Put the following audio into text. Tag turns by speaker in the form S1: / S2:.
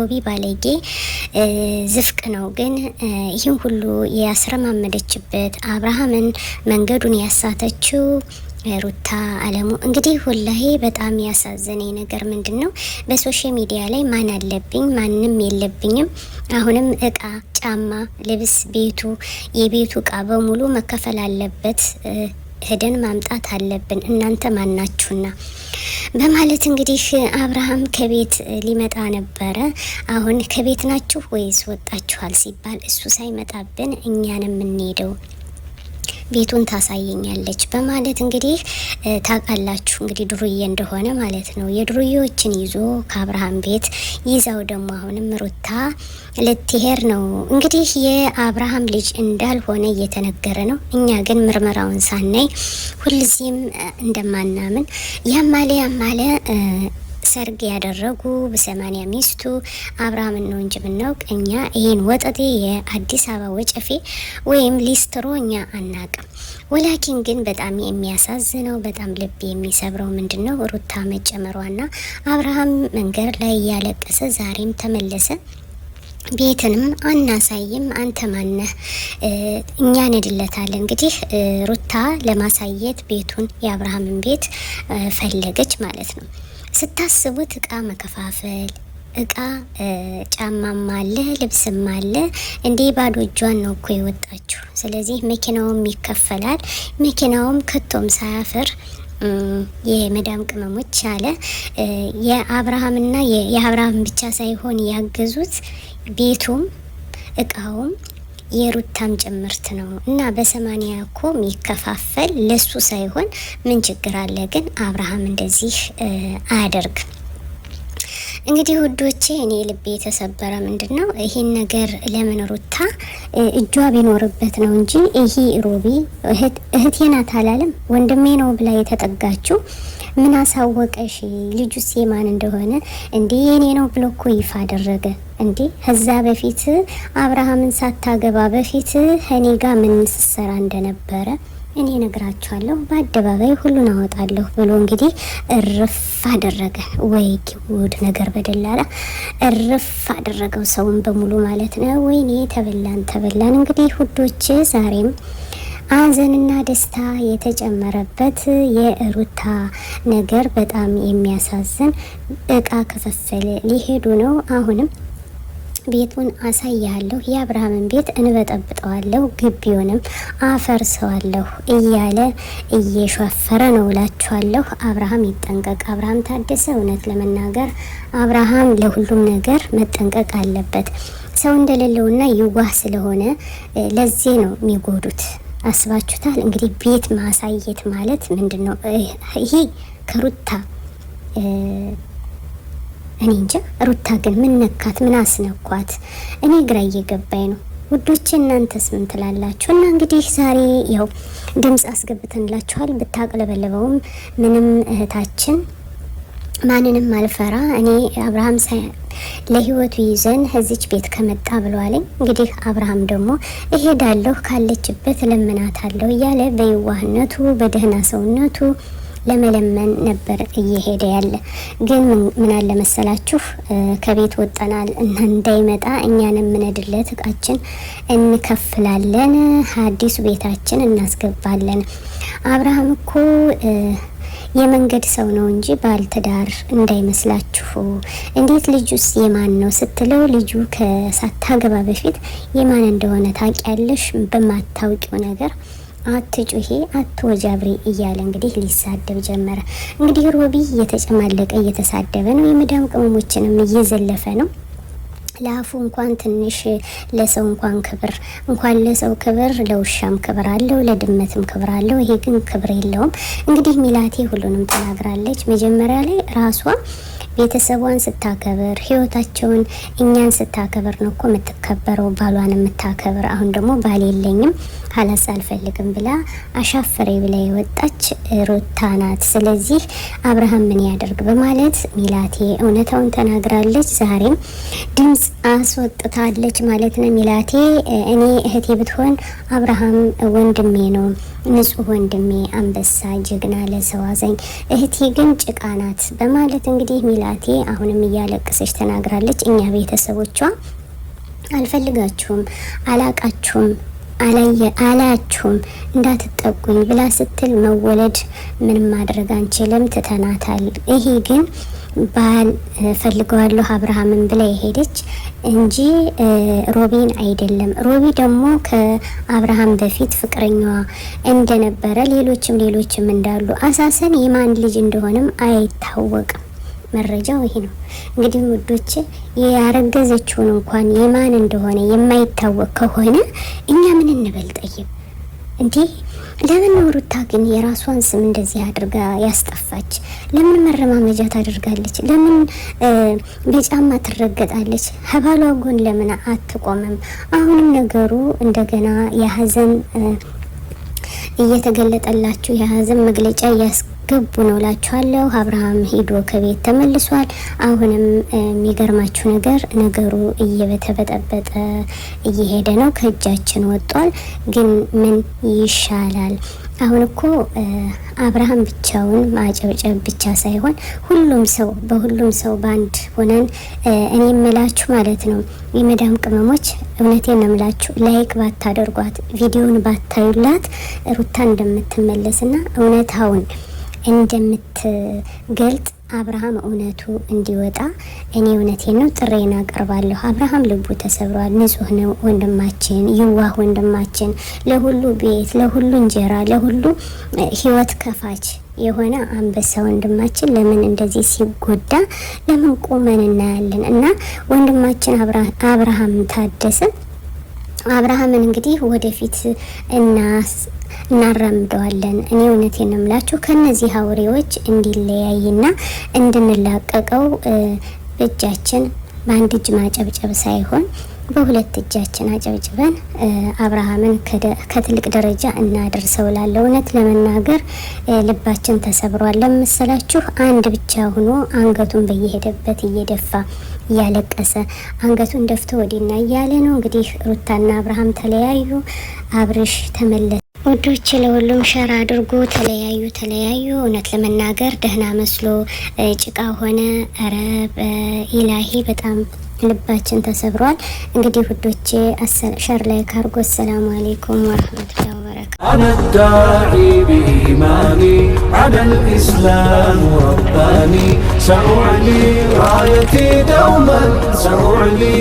S1: ሮቢ ባለጌ ዝፍቅ ነው። ግን ይህን ሁሉ ያስረማመደችበት አብርሃምን መንገዱን ያሳተችው ሩታ አለሙ። እንግዲህ ወላሂ በጣም ያሳዘነኝ ነገር ምንድነው፣ በሶሻል ሚዲያ ላይ ማን አለብኝ ማንም የለብኝም፣ አሁንም እቃ፣ ጫማ፣ ልብስ፣ የቤቱ እቃ በሙሉ መከፈል አለበት፣ ሄደን ማምጣት አለብን፣ እናንተ ማናችሁና በማለት እንግዲህ አብርሃም ከቤት ሊመጣ ነበረ። አሁን ከቤት ናችሁ ወይስ ወጣችኋል ሲባል እሱ ሳይመጣብን እኛን የምንሄደው ቤቱን ታሳየኛለች በማለት እንግዲህ ታውቃላችሁ እንግዲህ ድሩዬ እንደሆነ ማለት ነው። የድሩዬዎችን ይዞ ከአብርሃም ቤት ይዛው ደግሞ አሁንም ሩታ ልትሄድ ነው። እንግዲህ የአብርሃም ልጅ እንዳልሆነ እየተነገረ ነው። እኛ ግን ምርመራውን ሳናይ ሁልጊዜም እንደማናምን ያማለ ሰርግ ያደረጉ በ80 ሚስቱ አብርሃምን ነው እንጂ ብናውቅ እኛ ይሄን ወጠጤ የአዲስ አበባ ወጨፌ ወይም ሊስትሮ እኛ አናቅም። ወላኪን ግን በጣም የሚያሳዝነው በጣም ልብ የሚሰብረው ምንድነው ሩታ መጨመሯና አብርሃም መንገድ ላይ እያለቀሰ ዛሬም ተመለሰ። ቤትንም አናሳይም አንተ ማነህ እኛ እንድለታለን። እንግዲህ ሩታ ለማሳየት ቤቱን የአብርሃምን ቤት ፈለገች ማለት ነው። ስታስቡት እቃ መከፋፈል እቃ ጫማም አለ ልብስም አለ እንዴ ባዶ እጇን ነው እኮ የወጣችሁ። ስለዚህ መኪናውም ይከፈላል። መኪናውም ከቶም ሳያፍር የመዳም ቅመሞች አለ የአብርሃምና የአብርሃም ብቻ ሳይሆን ያገዙት ቤቱም እቃውም የሩታም ጭምርት ነው እና በ80 እኮ የሚከፋፈል ለሱ ሳይሆን ምን ችግር አለ? ግን አብርሃም እንደዚህ አያደርግም። እንግዲህ ውዶቼ እኔ ልቤ የተሰበረ ምንድነው ይሄን ነገር ለምን ሩታ እጇ ቢኖርበት ነው እንጂ ይሄ ሮቢ እህቴ ናት አላለም ወንድሜ ነው ብላ የተጠጋችው ምን አሳወቀሽ ልጁስ የማን እንደሆነ እንዴ የኔ ነው ብሎ እኮ ይፋ አደረገ እንዴ። ከዛ በፊት አብርሃምን ሳታገባ በፊት እኔ ጋር ምን ስሰራ እንደነበረ እኔ ነግራችኋለሁ፣ በአደባባይ ሁሉን አወጣለሁ ብሎ እንግዲህ እርፍ አደረገ። ወይ ጉድ ነገር በደላላ እርፍ አደረገው ሰውን በሙሉ ማለት ነው። ወይኔ ተበላን። እንግዲህ ውዶች ዛሬም ሐዘንና ደስታ የተጨመረበት የሩታ ነገር በጣም የሚያሳዝን እቃ ክፍፍል ሊሄዱ ነው። አሁንም ቤቱን አሳያለሁ፣ የአብርሃምን ቤት እንበጠብጠዋለሁ፣ ግቢውንም አፈርሰዋለሁ እያለ እየሸፈረ ነው እላችኋለሁ። አብርሃም ይጠንቀቅ። አብርሃም ታደሰ እውነት ለመናገር አብርሃም ለሁሉም ነገር መጠንቀቅ አለበት። ሰው እንደሌለውና ይዋህ ስለሆነ ለዚህ ነው የሚጎዱት። አስባችሁታል? እንግዲህ ቤት ማሳየት ማለት ምንድነው? ይሄ ከሩታ እኔ እንጃ። ሩታ ግን ምን ነካት? ምን አስነኳት? እኔ ግራ እየገባኝ ነው ውዶቼ። እናንተስ ምን ትላላችሁ? እና እንግዲህ ዛሬ ያው ድምጽ አስገብተንላችኋል። ብታቅለበለበውም ምንም እህታችን ማንንም አልፈራ እኔ አብርሃም ለህይወቱ ይዘን ህዚች ቤት ከመጣ ብሏለኝ። እንግዲህ አብርሃም ደግሞ እሄዳለሁ ካለችበት ለምናታለሁ እያለ በየዋህነቱ በደህና ሰውነቱ ለመለመን ነበር እየሄደ ያለ። ግን ምን አለ መሰላችሁ ከቤት ወጣናል እና እንዳይመጣ እኛን የምንድለት እቃችን እንከፍላለን፣ አዲሱ ቤታችን እናስገባለን። አብርሃም እኮ የመንገድ ሰው ነው እንጂ ባልትዳር እንዳይመስላችሁ። እንዴት ልጁስ የማን ነው ስትለው ልጁ ከሳታገባ በፊት የማን እንደሆነ ታውቂያለሽ፣ በማታውቂው ነገር አትጩሂ አትወጃብሪ እያለ እንግዲህ ሊሳደብ ጀመረ። እንግዲህ ሮቢ እየተጨማለቀ እየተሳደበ ነው። የመዳም ቅመሞችንም እየዘለፈ ነው። ለአፉ እንኳን ትንሽ ለሰው እንኳን ለሰው ክብር ለውሻም ክብር አለው፣ ለድመትም ክብር አለው። ይሄ ግን ክብር የለውም። እንግዲህ ሚላቴ ሁሉንም ተናግራለች። መጀመሪያ ላይ ራሷ ቤተሰቧን ስታከብር ህይወታቸውን እኛን ስታከብር ነው እኮ የምትከበረው፣ ባሏን የምታከብር። አሁን ደግሞ ባል የለኝም ሀላስ አልፈልግም ብላ አሻፈሬ ብላ የወጣች ሩታ ናት። ስለዚህ አብርሃም ምን ያደርግ በማለት ሚላቴ እውነታውን ተናግራለች። ዛሬም ድምጽ አስወጥታለች ማለት ነው ሚላቴ። እኔ እህቴ ብትሆን አብርሃም ወንድሜ ነው፣ ንጹህ ወንድሜ፣ አንበሳ፣ ጀግና፣ ለሰው አዛኝ፣ እህቴ ግን ጭቃ ናት በማለት እንግዲህ ሚላቴ አሁንም እያለቀሰች ተናግራለች። እኛ ቤተሰቦቿ አልፈልጋችሁም፣ አላቃችሁም፣ አላያችሁም እንዳትጠጉኝ ብላ ስትል መወለድ ምንም ማድረግ አንችልም ትተናታል። ይሄ ግን ባል ፈልገዋለሁ አብርሃምን ብላ የሄደች እንጂ ሮቢን አይደለም። ሮቢ ደግሞ ከአብርሃም በፊት ፍቅረኛዋ እንደነበረ ሌሎችም እንዳሉ አሳሰን የማን ልጅ እንደሆነም አይታወቅም። መረጃው ይሄ ነው። እንግዲህ ውዶች ያረገዘችውን እንኳን የማን እንደሆነ የማይታወቅ ከሆነ እኛ ምን እንበል? ጠይቅ እንዴ! ለምን ነው ሩታ ግን የራሷን ስም እንደዚህ አድርጋ ያስጠፋች? ለምን መረማመጃ ታደርጋለች? ለምን በጫማ ትረገጣለች? ከባሏ ጎን ለምን አትቆምም? አሁንም ነገሩ እንደገና የሀዘን እየተገለጠላችሁ የሀዘን መግለጫ ገቡ ነው ላችኋለሁ። አብርሃም ሄዶ ከቤት ተመልሷል። አሁንም የሚገርማችሁ ነገር ነገሩ እየበተበጠበጠ እየሄደ ነው፣ ከእጃችን ወጧል። ግን ምን ይሻላል? አሁን እኮ አብርሃም ብቻውን ማጨብጨብ ብቻ ሳይሆን በሁሉም ሰው ባንድ ሆነን እኔ የምላችሁ ማለት ነው የመዳም ቅመሞች እውነቴን ነው የምላችሁ፣ ላይክ ባታደርጓት ቪዲዮን ባታዩላት ሩታ እንደምትመለስና እውነታውን እንደምትገልጥ አብርሃም እውነቱ እንዲወጣ እኔ እውነቴን ነው ጥሬን አቀርባለሁ። አብርሃም ልቡ ተሰብሯል። ንጹህ ነው ወንድማችን፣ ይዋህ ወንድማችን፣ ለሁሉ ቤት፣ ለሁሉ እንጀራ፣ ለሁሉ ህይወት ከፋች የሆነ አንበሳ ወንድማችን ለምን እንደዚህ ሲጎዳ ለምን ቆመን እናያለን? እና ወንድማችን አብርሃም ታደሰ አብርሃምን እንግዲህ ወደፊት እናራምደዋለን። እኔ እውነቴን ነው የምላችሁ ከነዚህ አውሬዎች እንዲለያይና እንድንላቀቀው በእጃችን በአንድ እጅ ማጨብጨብ ሳይሆን በሁለት እጃችን አጨብጭበን አብርሃምን ከትልቅ ደረጃ እናደርሰው። ላለው እውነት ለመናገር ልባችን ተሰብሯል። ለምሳላችሁ አንድ ብቻ ሆኖ አንገቱን በየሄደበት እየደፋ እያለቀሰ አንገቱን ደፍቶ ወዲና እያለ ነው። እንግዲህ ሩታና አብርሃም ተለያዩ፣ አብርሽ ተመለሰ። ወዶች ለሁሉም ሸር አድርጉ። ተለያዩ። እውነት ለመናገር ደህና መስሎ ጭቃ ሆነ። ኧረ በኢላሂ በጣም ልባችን ተሰብሯል። እንግዲህ ውዶቼ ሸር ላይ ካርጎ። ሰላም አለይኩም ወራህመቱላሂ ወበረካቱ።
S2: أنا الداعي بإيماني على الإسلام رباني سأعلي رايتي دوما سأعلي